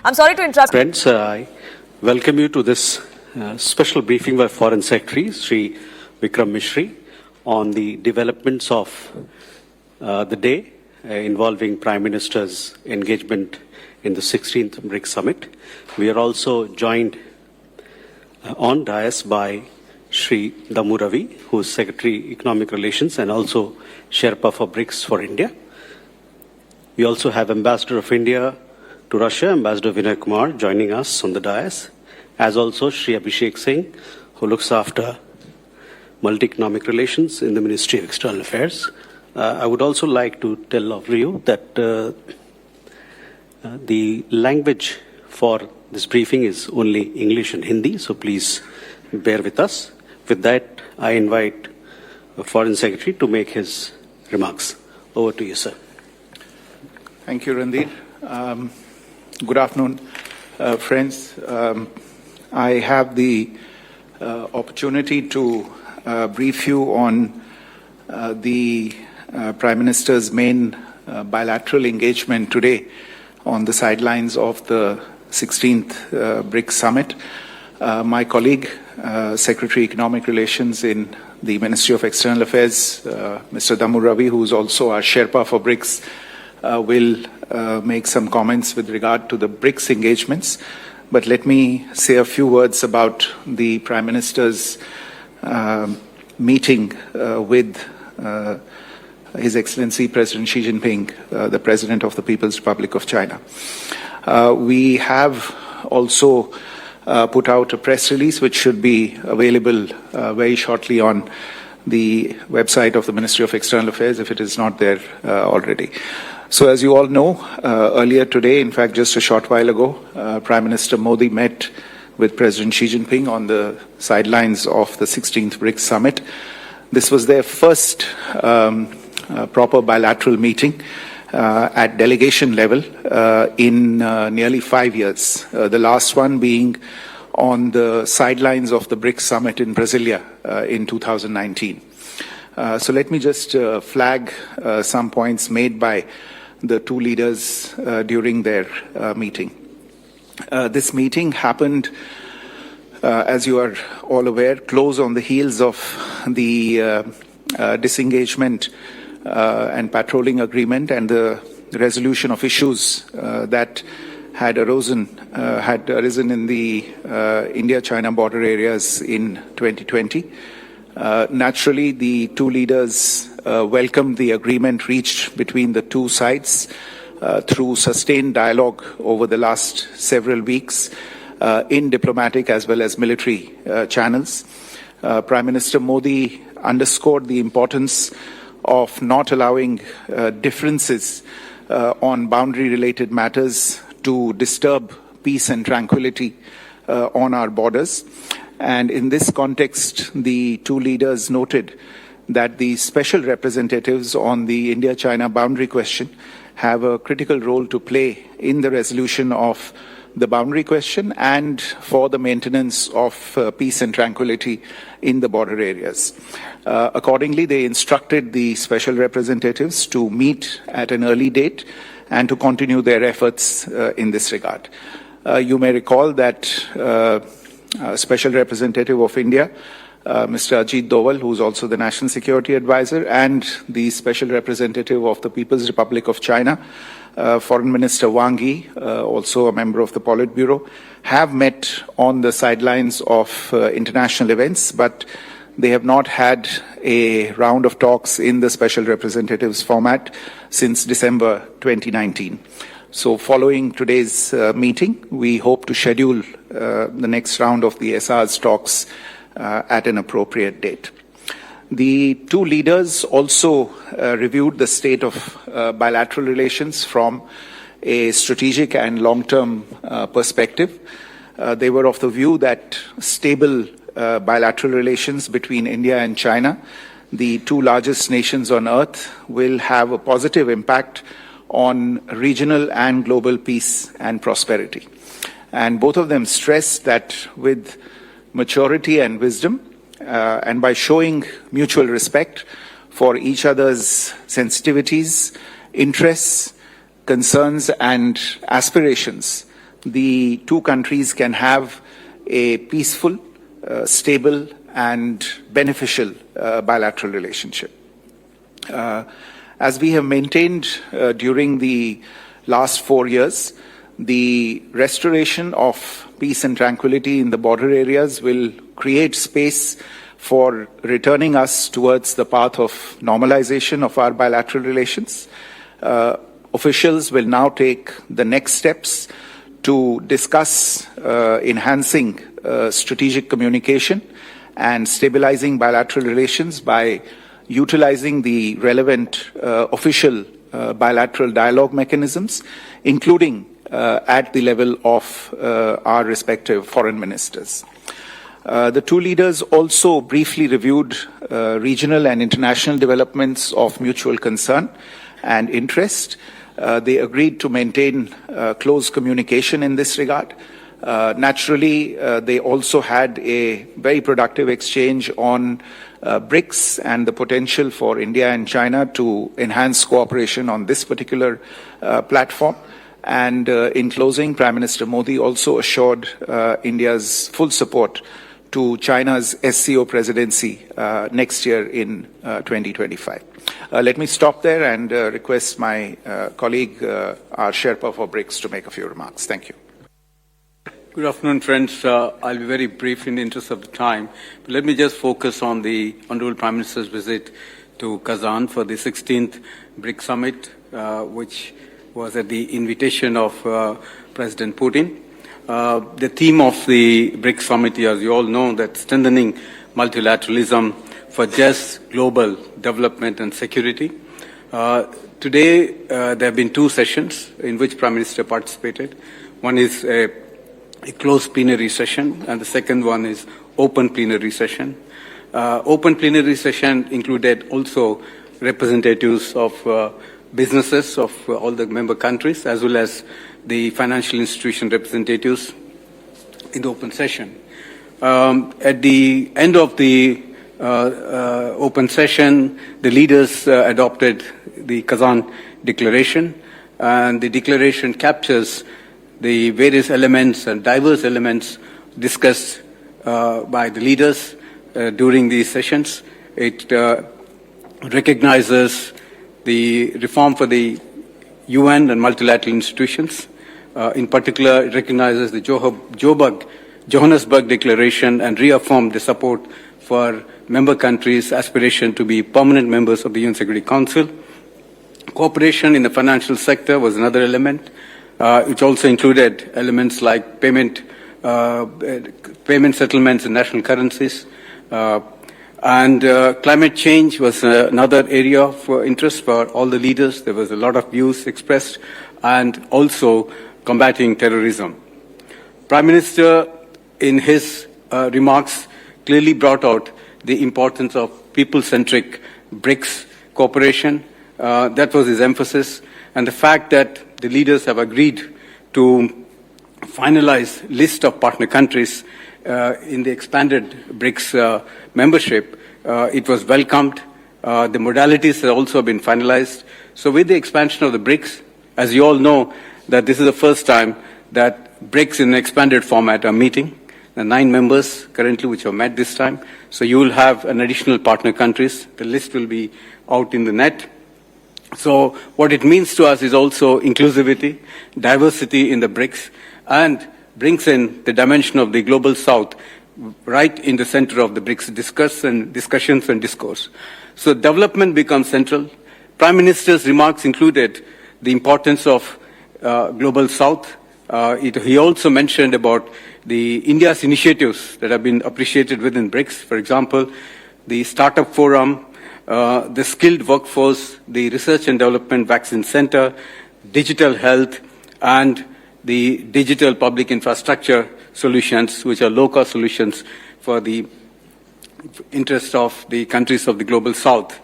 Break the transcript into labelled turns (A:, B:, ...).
A: I'm sorry to interrupt.
B: Friends, I welcome you to this special briefing by Foreign Secretary Sri Vikram Mishri on the developments of the day involving Prime Minister's engagement in the 16th BRICS Summit. We are also joined on dais by Sri Damu Ravi, who is Secretary Economic Relations and also Sherpa for BRICS for India. We also have Ambassador of India to Russia, Ambassador Vinay Kumar, joining us on the dais, as also Sri Abhishek Singh, who looks after multi-economic relations in the Ministry of External Affairs. I would also like to tell all of you that the language for this briefing is only English and Hindi, so please bear with us. With that, I invite the Foreign Secretary to make his remarks. Over to you, sir.
C: Thank you, Randir. Good afternoon, friends. I have the opportunity to brief you on the Prime Minister's main bilateral engagement today on the sidelines of the 16th BRICS Summit. My colleague, Secretary Economic Relations in the Ministry of External Affairs, Mr. Damu Ravi, who is also our Sherpa for BRICS, will make some comments with regard to the BRICS engagements. But let me say a few words about the Prime Minister's meeting with His Excellency President Xi Jinping, the President of the People's Republic of China. We have also put out a press release which should be available very shortly on the website of the Ministry of External Affairs if it is not there already. So as you all know, earlier today, in fact just a short while ago, Prime Minister Modi met with President Xi Jinping on the sidelines of the 16th BRICS Summit. This was their first proper bilateral meeting at delegation level in nearly 5 years, the last one being on the sidelines of the BRICS Summit in Brasilia in 2019. So let me just flag some points made by the two leaders during their meeting. This meeting happened, as you are all aware, close on the heels of the disengagement and patrolling agreement and the resolution of issues that had arisen in the India-China border areas in 2020. Naturally, the two leaders welcomed the agreement reached between the two sides through sustained dialogue over the last several weeks in diplomatic as well as military channels. Prime Minister Modi underscored the importance of not allowing differences on boundary-related matters to disturb peace and tranquility on our borders. And in this context, the two leaders noted that the special representatives on the India-China boundary question have a critical role to play in the resolution of the boundary question and for the maintenance of peace and tranquility in the border areas. Accordingly, they instructed the special representatives to meet at an early date and to continue their efforts in this regard. You may recall that Special Representative of India, Mr. Ajit Doval, who is also the National Security Advisor, and the Special Representative of the People's Republic of China, Foreign Minister Wang Yi, also a member of the Politburo, have met on the sidelines of international events, but they have not had a round of talks in the Special Representatives format since December 2019. So following today's meeting, we hope to schedule the next round of the SR's talks at an appropriate date. The two leaders also reviewed the state of bilateral relations from a strategic and long-term perspective. They were of the view that stable bilateral relations between India and China, the two largest nations on earth, will have a positive impact on regional and global peace and prosperity. And both of them stressed that with maturity and wisdom, and by showing mutual respect for each other's sensitivities, interests, concerns, and aspirations, the two countries can have a peaceful, stable, and beneficial bilateral relationship. As we have maintained during the last 4 years, the restoration of peace and tranquility in the border areas will create space for returning us towards the path of normalization of our bilateral relations. Officials will now take the next steps to discuss enhancing strategic communication and stabilizing bilateral relations by utilizing the relevant official bilateral dialogue mechanisms, including at the level of our respective foreign ministers. The two leaders also briefly reviewed regional and international developments of mutual concern and interest. They agreed to maintain close communication in this regard. Naturally, they also had a very productive exchange on BRICS and the potential for India and China to enhance cooperation on this particular platform. And in closing, Prime Minister Modi also assured India's full support to China's SCO presidency next year in 2025. Let me stop there and request my colleague, our Sherpa for BRICS, to make a few remarks. Thank you.
A: Good afternoon, friends. I'll be very brief in the interest of the time. But let me just focus on the Honorable Prime Minister's visit to Kazan for the 16th BRICS Summit, which was at the invitation of President Putin. The theme of the BRICS Summit, as you all know, that strengthening multilateralism for just global development and security. Today, there have been two sessions in which Prime Minister participated. One is a closed plenary session, and the second one is open plenary session. Open plenary session included also representatives of businesses of all the member countries, as well as the financial institution representatives in the open session. At the end of the open session, the leaders adopted the Kazan Declaration, and the declaration captures the various elements and diverse elements discussed by the leaders during these sessions. It recognizes the reform for the UN and multilateral institutions. In particular, it recognizes the Johannesburg Declaration and reaffirmed the support for member countries' aspiration to be permanent members of the UN Security Council. Cooperation in the financial sector was another element. It also included elements like payment settlements in national currencies. And climate change was another area of interest for all the leaders. There was a lot of views expressed, and also combating terrorism. Prime Minister, in his remarks, clearly brought out the importance of people-centric BRICS cooperation. That was his emphasis, and the fact that the leaders have agreed to finalize list of partner countries in the expanded BRICS membership. It was welcomed. The modalities have also been finalized. So with the expansion of the BRICS, as you all know, that this is the first time that BRICS in an expanded format are meeting. The 9 members currently which have met this time. So you will have an additional partner countries. The list will be out in the net. So what it means to us is also inclusivity, diversity in the BRICS, and brings in the dimension of the global south right in the center of the BRICS discussions and discourse. So development becomes central. Prime Minister's remarks included the importance of global south. He also mentioned about the India's initiatives that have been appreciated within BRICS. For example, the Startup Forum, the skilled workforce, the Research and Development Vaccine Center, digital health, and the digital public infrastructure solutions, which are low-cost solutions for the interest of the countries of the global south.